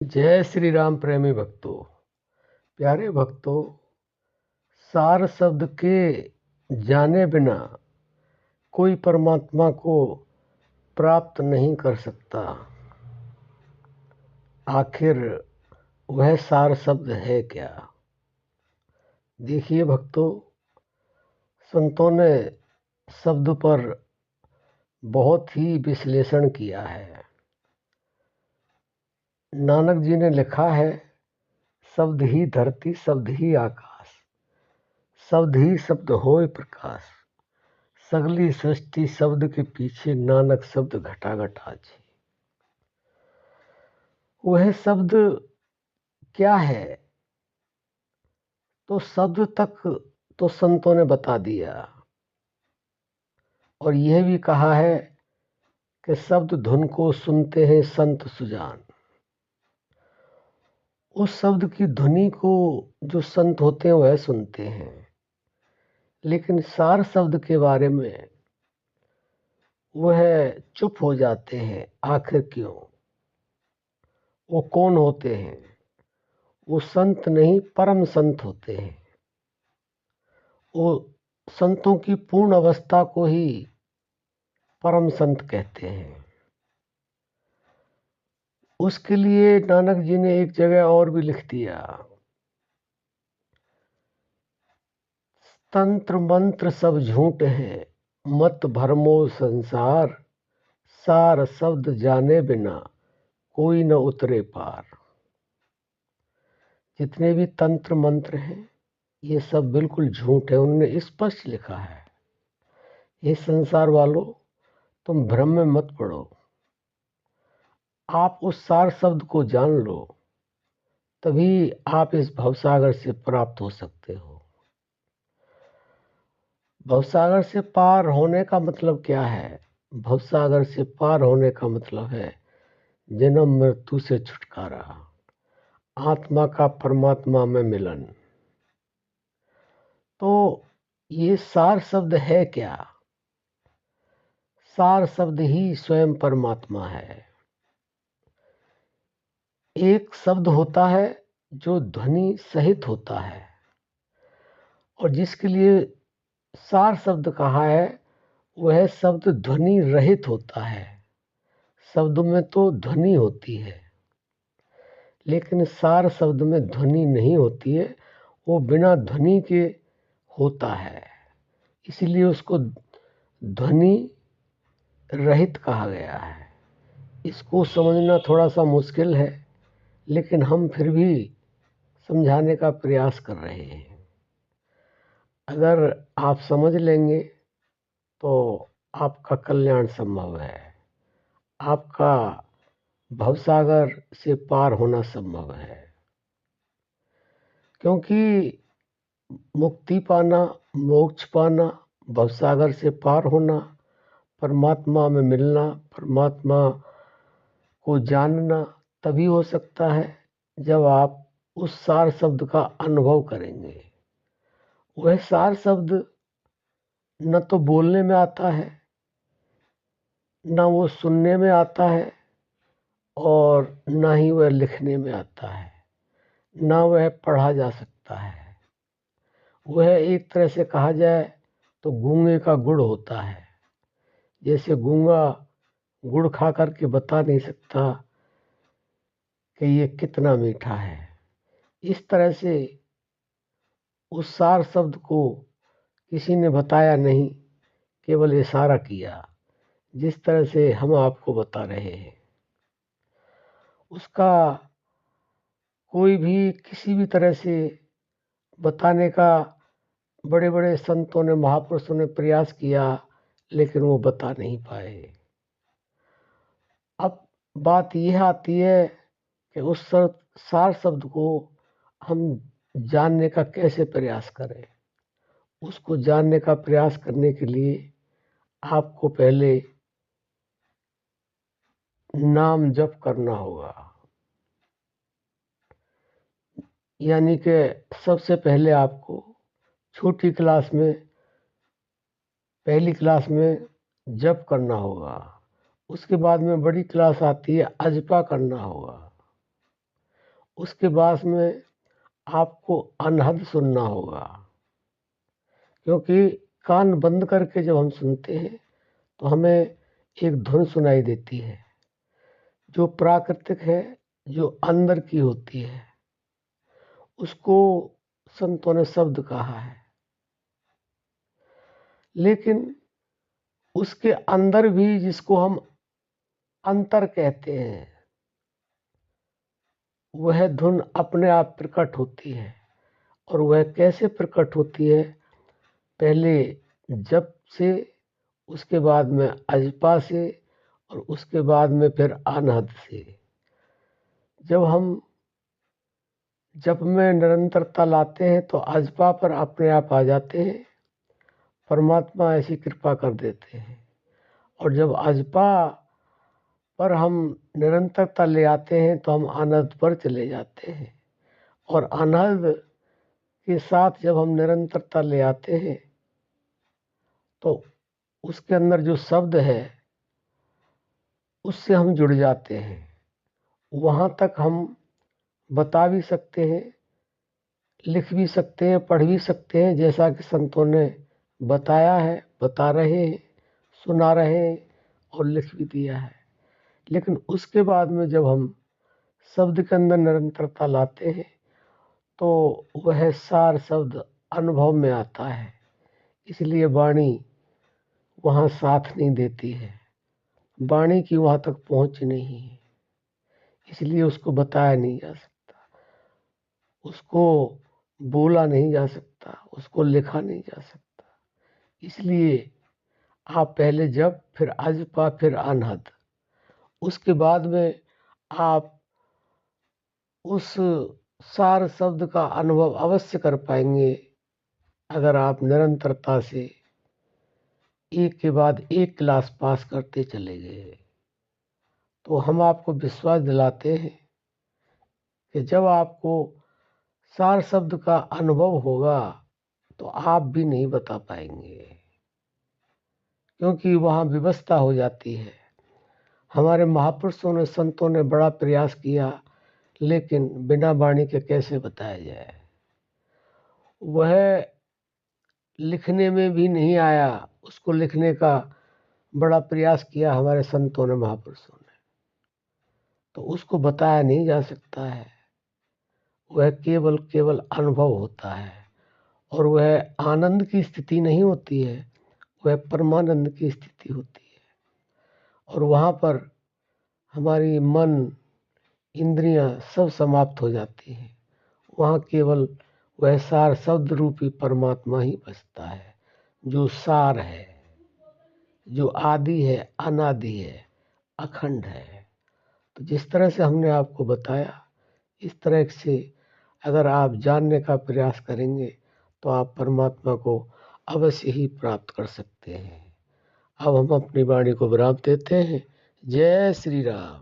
जय श्री राम प्रेमी भक्तों। प्यारे भक्तों, सार शब्द के जाने बिना कोई परमात्मा को प्राप्त नहीं कर सकता। आखिर वह सार शब्द है क्या? देखिए भक्तों, संतों ने शब्द पर बहुत ही विश्लेषण किया है। नानक जी ने लिखा है, शब्द ही धरती, शब्द ही आकाश, शब्द ही शब्द होय प्रकाश, सगली सृष्टि शब्द के पीछे, नानक शब्द घटा घटा जी। वह शब्द क्या है? तो शब्द तक तो संतों ने बता दिया, और यह भी कहा है कि शब्द धुन को सुनते हैं संत सुजान। उस शब्द की ध्वनि को जो संत होते हैं वह सुनते हैं, लेकिन सार शब्द के बारे में वह चुप हो जाते हैं। आखिर क्यों? वो कौन होते हैं? वो संत नहीं, परम संत होते हैं। वो संतों की पूर्ण अवस्था को ही परम संत कहते हैं। उसके लिए नानक जी ने एक जगह और भी लिख दिया, तंत्र मंत्र सब झूठ है, मत भरमो संसार, सार शब्द जाने बिना कोई न उतरे पार। जितने भी तंत्र मंत्र हैं ये सब बिल्कुल झूठ है। उन्होंने स्पष्ट लिखा है, ये संसार वालों, तुम भ्रम में मत पड़ो। आप उस सार शब्द को जान लो, तभी आप इस भवसागर से प्राप्त हो सकते हो। भवसागर से पार होने का मतलब क्या है? भवसागर से पार होने का मतलब है जन्म मृत्यु से छुटकारा, आत्मा का परमात्मा में मिलन। तो ये सार शब्द है क्या? सार शब्द ही स्वयं परमात्मा है। एक शब्द होता है जो ध्वनि सहित होता है, और जिसके लिए सार शब्द कहा है वह शब्द ध्वनि रहित होता है। शब्द में तो ध्वनि होती है, लेकिन सार शब्द में ध्वनि नहीं होती है, वो बिना ध्वनि के होता है, इसलिए उसको ध्वनि रहित कहा गया है। इसको समझना थोड़ा सा मुश्किल है, लेकिन हम फिर भी समझाने का प्रयास कर रहे हैं। अगर आप समझ लेंगे तो आपका कल्याण संभव है, आपका भवसागर से पार होना संभव है। क्योंकि मुक्ति पाना, मोक्ष पाना, भवसागर से पार होना, परमात्मा में मिलना, परमात्मा को जानना तभी हो सकता है जब आप उस सार शब्द का अनुभव करेंगे। वह सार शब्द न तो बोलने में आता है, न वो सुनने में आता है, और न ही वह लिखने में आता है, न वह पढ़ा जा सकता है। वह एक तरह से कहा जाए तो गूंगे का गुड़ होता है। जैसे गूंगा गुड़ खा करके बता नहीं सकता कि ये कितना मीठा है, इस तरह से उस सार शब्द को किसी ने बताया नहीं, केवल इशारा किया, जिस तरह से हम आपको बता रहे हैं। उसका कोई भी किसी भी तरह से बताने का बड़े बड़े संतों ने, महापुरुषों ने प्रयास किया, लेकिन वो बता नहीं पाए। अब बात यह आती है कि उस सार शब्द को हम जानने का कैसे प्रयास करें। उसको जानने का प्रयास करने के लिए आपको पहले नाम जप करना होगा। यानी कि सबसे पहले आपको छोटी क्लास में, पहली क्लास में जप करना होगा। उसके बाद में बड़ी क्लास आती है, अजपा करना होगा। उसके बाद में आपको अनहद सुनना होगा, क्योंकि कान बंद करके जब हम सुनते हैं तो हमें एक धुन सुनाई देती है जो प्राकृतिक है, जो अंदर की होती है। उसको संतों ने शब्द कहा है, लेकिन उसके अंदर भी जिसको हम अंतर कहते हैं, वह धुन अपने आप प्रकट होती है। और वह कैसे प्रकट होती है? पहले जप से, उसके बाद में अजपा से, और उसके बाद में फिर अनहद से। जब हम जप में निरंतरता लाते हैं तो अजपा पर अपने आप आ जाते हैं, परमात्मा ऐसी कृपा कर देते हैं। और जब अजपा पर हम निरंतरता ले आते हैं तो हम अनहद पर चले जाते हैं। और अनहद के साथ जब हम निरंतरता ले आते हैं तो उसके अंदर जो शब्द है उससे हम जुड़ जाते हैं। वहाँ तक हम बता भी सकते हैं, लिख भी सकते हैं, पढ़ भी सकते हैं, जैसा कि संतों ने बताया है, बता रहे हैं, सुना रहे हैं और लिख भी दिया है। लेकिन उसके बाद में जब हम शब्द के अंदर निरंतरता लाते हैं तो वह सार शब्द अनुभव में आता है। इसलिए वाणी वहाँ साथ नहीं देती है, वाणी की वहाँ तक पहुँच नहीं है, इसलिए उसको बताया नहीं जा सकता, उसको बोला नहीं जा सकता, उसको लिखा नहीं जा सकता। इसलिए आप पहले जप, फिर अजपा, फिर अनहद, उसके बाद में आप उस सार शब्द का अनुभव अवश्य कर पाएंगे अगर आप निरंतरता से एक के बाद एक क्लास पास करते चले गए। तो हम आपको विश्वास दिलाते हैं कि जब आपको सार शब्द का अनुभव होगा तो आप भी नहीं बता पाएंगे, क्योंकि वहाँ व्यवस्था हो जाती है। हमारे महापुरुषों ने, संतों ने बड़ा प्रयास किया, लेकिन बिना वाणी के कैसे बताया जाए। वह लिखने में भी नहीं आया, उसको लिखने का बड़ा प्रयास किया हमारे संतों ने, महापुरुषों ने, तो उसको बताया नहीं जा सकता है। वह केवल केवल अनुभव होता है, और वह आनंद की स्थिति नहीं होती है, वह परमानंद की स्थिति होती है। और वहाँ पर हमारी मन, इंद्रियां सब समाप्त हो जाती हैं। वहाँ केवल वह सार शब्द रूपी परमात्मा ही बचता है, जो सार है, जो आदि है, अनादि है, अखंड है। तो जिस तरह से हमने आपको बताया, इस तरह से अगर आप जानने का प्रयास करेंगे तो आप परमात्मा को अवश्य ही प्राप्त कर सकते हैं। अब हम अपनी वाणी को विराम देते हैं। जय श्री राम।